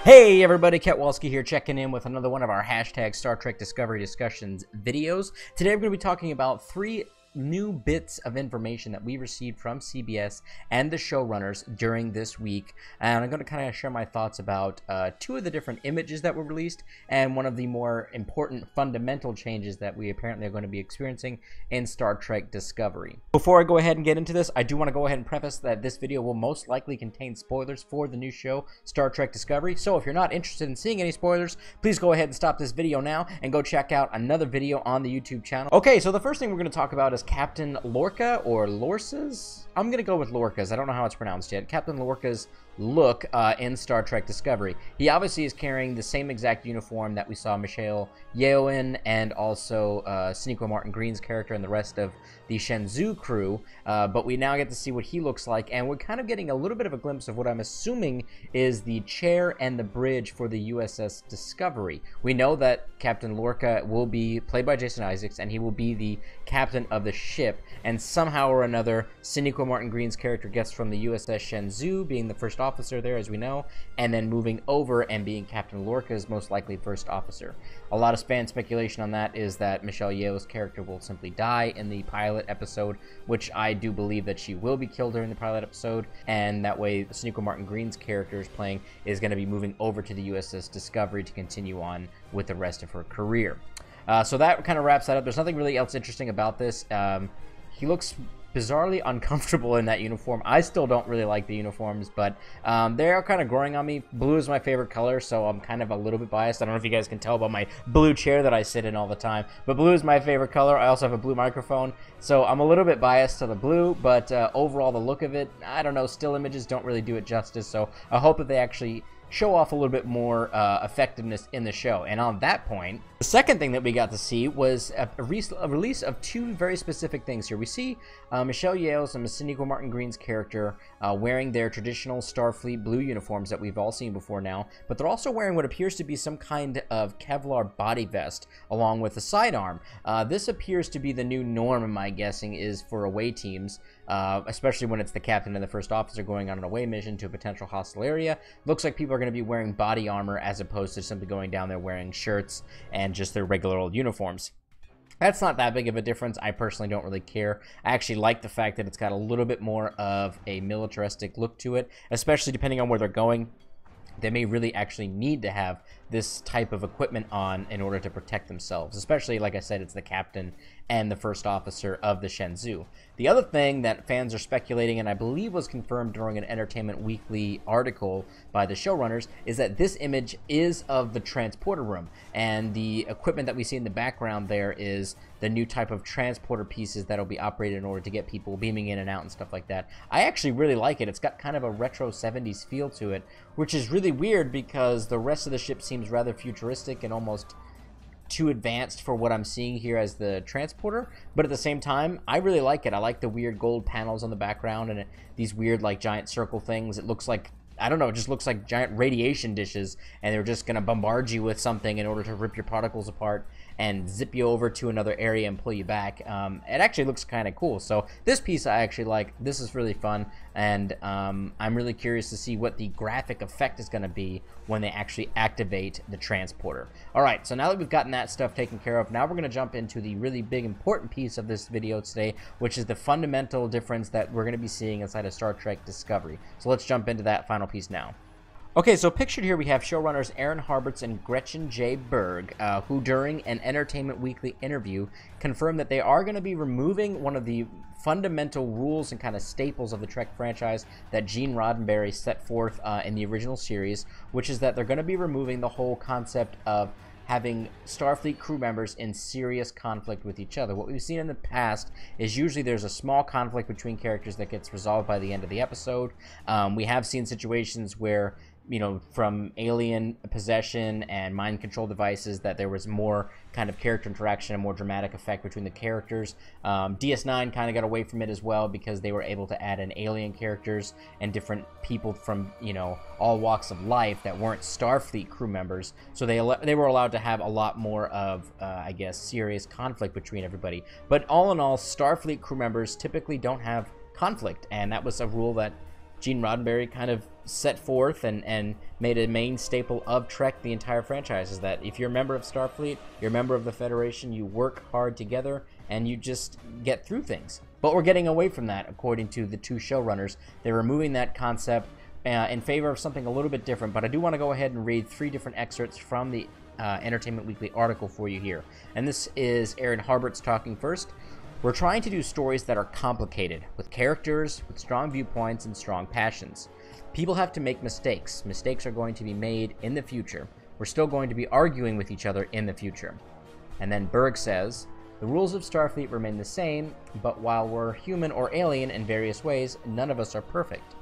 Hey everybody, Ketwolski here, checking in with another one of our hashtag Star Trek Discovery Discussions videos. Today we're going to be talking about three new bits of information that we received from CBS and the showrunners during this week, and I'm going to kind of share my thoughts about two of the different images that were released and one of the more important fundamental changes that we apparently are going to be experiencing in Star Trek Discovery. Before I go ahead and get into this, I do want to go ahead and preface that this video will most likely contain spoilers for the new show Star Trek Discovery, so if you're not interested in seeing any spoilers, please go ahead and stop this video now and go check out another video on the YouTube channel. Okay, so the first thing we're going to talk about is Captain Lorca, or Lorca's? I'm going to go with Lorca's. I don't know how it's pronounced yet. Captain Lorca's look in Star Trek Discovery. He obviously is carrying the same exact uniform that we saw Michelle Yeoh in, and also Sonequa Martin Green's character and the rest of the Shenzhou crew, but we now get to see what he looks like, and we're kind of getting a little bit of a glimpse of what I'm assuming is the chair and the bridge for the USS Discovery. We know that Captain Lorca will be played by Jason Isaacs, and he will be the captain of the ship, and somehow or another, Sonequa Martin Green's character gets from the USS Shenzhou, being the first officer there, as we know, and then moving over and being Captain Lorca's most likely first officer. A lot of fan speculation on that is that Michelle Yeoh's character will simply die in the pilot episode, which I do believe that she will be killed during the pilot episode, and that way Sonequa Martin Green's character is going to be moving over to the USS Discovery to continue on with the rest of her career. So that kind of wraps that up. There's nothing really else interesting about this. He looks bizarrely uncomfortable in that uniform. I still don't really like the uniforms, but they are kind of growing on me. Blue is my favorite color, so I'm kind of a little bit biased. I don't know if you guys can tell by my blue chair that I sit in all the time, but blue is my favorite color. I also have a blue microphone, so I'm a little bit biased to the blue, but overall the look of it, I don't know, still images don't really do it justice, so I hope that they actually show off a little bit more effectiveness in the show. And on that point, the second thing that we got to see was a release of two very specific things here. We see Michelle Yeoh's and Sonequa Martin Green's character wearing their traditional Starfleet blue uniforms that we've all seen before now, but they're also wearing what appears to be some kind of Kevlar body vest along with a sidearm. This appears to be the new norm, my guessing, is for away teams, especially when it's the captain and the first officer going on an away mission to a potential hostile area. Looks like people are going to be wearing body armor as opposed to simply going down there wearing shirts and just their regular old uniforms. That's not that big of a difference. I personally don't really care. I actually like the fact that it's got a little bit more of a militaristic look to it, especially depending on where they're going. They may really actually need to have this type of equipment on in order to protect themselves, especially, like I said, it's the captain and the first officer of the Shenzhou. The other thing that fans are speculating, and I believe was confirmed during an Entertainment Weekly article by the showrunners, is that this image is of the transporter room, and the equipment that we see in the background there is the new type of transporter pieces that will be operated in order to get people beaming in and out and stuff like that. I actually really like it. It's got kind of a retro 70s feel to it, which is really weird because the rest of the ship seems rather futuristic and almost too advanced for what I'm seeing here as the transporter, but at the same time, I really like it. I like the weird gold panels on the background and these weird like giant circle things. It looks like, I don't know, it just looks like giant radiation dishes, and they're just gonna bombard you with something in order to rip your particles apart and zip you over to another area and pull you back. It actually looks kind of cool. So this piece I actually like. This is really fun, and I'm really curious to see what the graphic effect is going to be when they actually activate the transporter. All right, so now that we've gotten that stuff taken care of, now we're going to jump into the really big important piece of this video today, which is the fundamental difference that we're going to be seeing inside of Star Trek Discovery. So let's jump into that final piece now. Okay, so pictured here we have showrunners Aaron Harberts and Gretchen J. Berg, who during an Entertainment Weekly interview confirmed that they are going to be removing one of the fundamental rules and kind of staples of the Trek franchise that Gene Roddenberry set forth in the original series, which is that they're going to be removing the whole concept of having Starfleet crew members in serious conflict with each other. What we've seen in the past is usually there's a small conflict between characters that gets resolved by the end of the episode. We have seen situations where, you know, from alien possession and mind control devices, that there was more kind of character interaction and more dramatic effect between the characters. DS9 kind of got away from it as well because they were able to add in alien characters and different people from, you know, all walks of life that weren't Starfleet crew members. So they were allowed to have a lot more of, I guess, serious conflict between everybody. But all in all, Starfleet crew members typically don't have conflict, and that was a rule that Gene Roddenberry kind of set forth and made a main staple of Trek, the entire franchise, is that if you're a member of Starfleet, you're a member of the Federation, you work hard together and you just get through things. But we're getting away from that, according to the two showrunners. They're removing that concept in favor of something a little bit different. But I do want to go ahead and read 3 different excerpts from the Entertainment Weekly article for you here. And this is Aaron Harbert's talking first. We're trying to do stories that are complicated, with characters, with strong viewpoints, and strong passions. People have to make mistakes. Mistakes are going to be made in the future. We're still going to be arguing with each other in the future. And then Berg says, the rules of Starfleet remain the same, but while we're human or alien in various ways, none of us are perfect.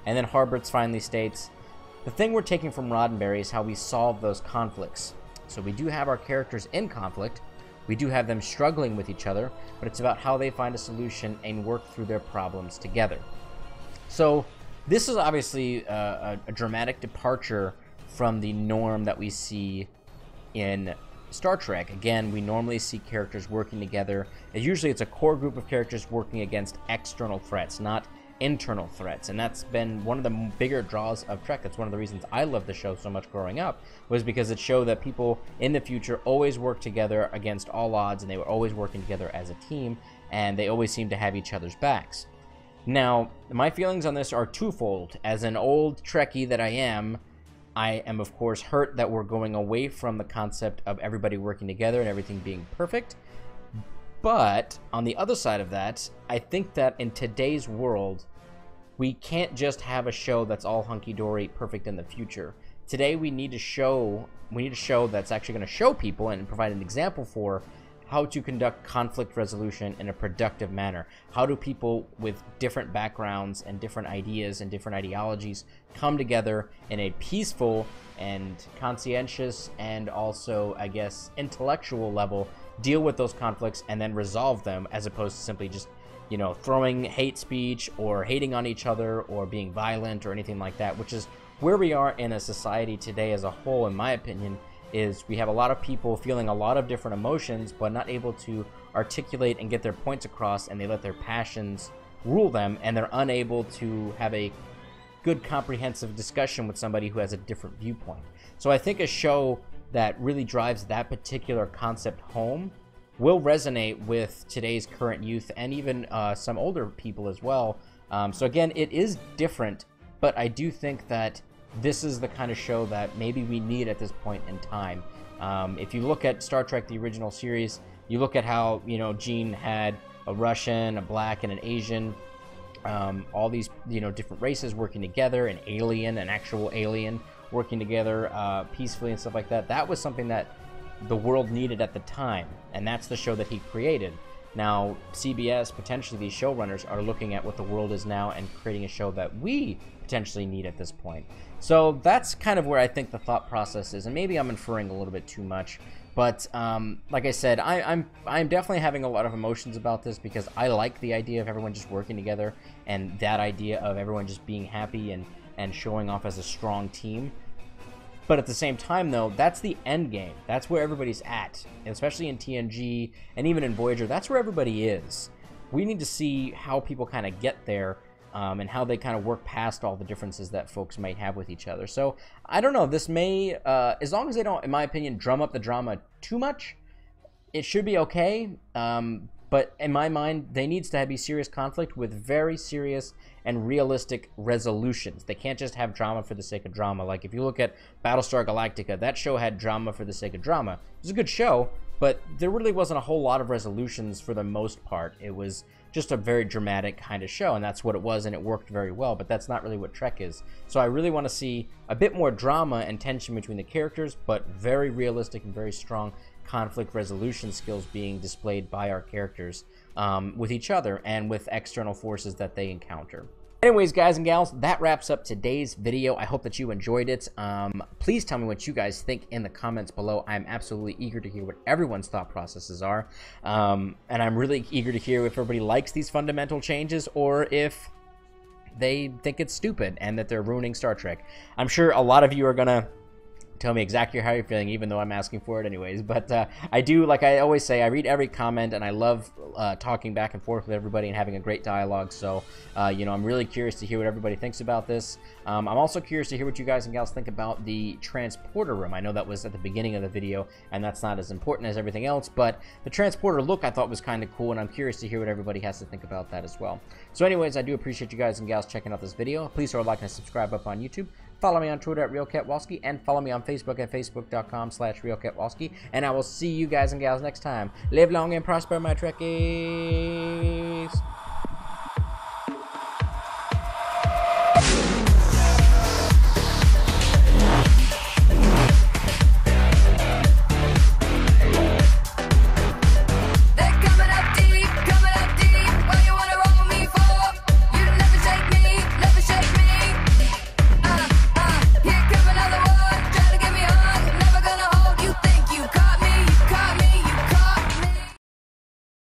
And then Harberts finally states, the thing we're taking from Roddenberry is how we solve those conflicts. So we do have our characters in conflict, we do have them struggling with each other, but it's about how they find a solution and work through their problems together. So this is obviously a dramatic departure from the norm that we see in Star Trek. Again, we normally see characters working together. Usually it's a core group of characters working against external threats, not internal threats, and that's been one of the bigger draws of Trek. That's one of the reasons I loved the show so much growing up, was because it showed that people in the future always work together against all odds, and they were always working together as a team, and they always seemed to have each other's backs. Now, my feelings on this are twofold. As an old Trekkie that I am of course hurt that we're going away from the concept of everybody working together and everything being perfect. But on the other side of that, I think that in today's world, we can't just have a show that's all hunky-dory, perfect in the future. Today, we need a show that's actually going to show people and provide an example for how to conduct conflict resolution in a productive manner. How do people with different backgrounds and different ideas and different ideologies come together in a peaceful and conscientious and also, I guess, intellectual level, deal with those conflicts and then resolve them, as opposed to simply just, you know, throwing hate speech or hating on each other or being violent or anything like that, which is where we are in a society today as a whole, in my opinion. Is we have a lot of people feeling a lot of different emotions but not able to articulate and get their points across, and they let their passions rule them, and they're unable to have a good comprehensive discussion with somebody who has a different viewpoint. So I think a show that really drives that particular concept home will resonate with today's current youth and even some older people as well. So again, it is different, but I do think that this is the kind of show that maybe we need at this point in time. If you look at Star Trek, the original series, you look at how, you know, Gene had a Russian, a black, and an Asian, all these, you know, different races working together, an alien, an actual alien working together peacefully and stuff like that. That was something that the world needed at the time, and that's the show that he created. Now, CBS, potentially these showrunners, are looking at what the world is now and creating a show that we potentially need at this point. So that's kind of where I think the thought process is, and maybe I'm inferring a little bit too much. But like I said, I'm definitely having a lot of emotions about this, because I like the idea of everyone just working together, and that idea of everyone just being happy and showing off as a strong team. But at the same time, though, that's the end game. That's where everybody's at, especially in TNG and even in Voyager. That's where everybody is. We need to see how people kind of get there, and how they kind of work past all the differences that folks might have with each other. So I don't know. This may, as long as they don't, in my opinion, drum up the drama too much, it should be okay. But in my mind, there needs to be serious conflict with very serious and realistic resolutions. They can't just have drama for the sake of drama. Like if you look at Battlestar Galactica, that show had drama for the sake of drama. It was a good show, but there really wasn't a whole lot of resolutions for the most part. It was just a very dramatic kind of show, and that's what it was, and it worked very well, but that's not really what Trek is. So I really want to see a bit more drama and tension between the characters, but very realistic and very strong conflict resolution skills being displayed by our characters with each other and with external forces that they encounter. Anyways, guys and gals, that wraps up today's video. I hope that you enjoyed it. Please tell me what you guys think in the comments below. I'm absolutely eager to hear what everyone's thought processes are. And I'm really eager to hear if everybody likes these fundamental changes or if they think it's stupid and that they're ruining Star Trek. I'm sure a lot of you are going to tell me exactly how you're feeling, even though I'm asking for it anyways. But I do, like I always say, I read every comment, and I love talking back and forth with everybody and having a great dialogue. So, you know, I'm really curious to hear what everybody thinks about this. I'm also curious to hear what you guys and gals think about the transporter room. I know that was at the beginning of the video, and that's not as important as everything else, but the transporter look I thought was kind of cool, and I'm curious to hear what everybody has to think about that as well. So anyways, I do appreciate you guys and gals checking out this video. Please throw a like and subscribe up on YouTube. Follow me on Twitter at RealKetwolski, and follow me on Facebook at facebook.com/RealKetwolski. And I will see you guys and gals next time. Live long and prosper, my Trekkies.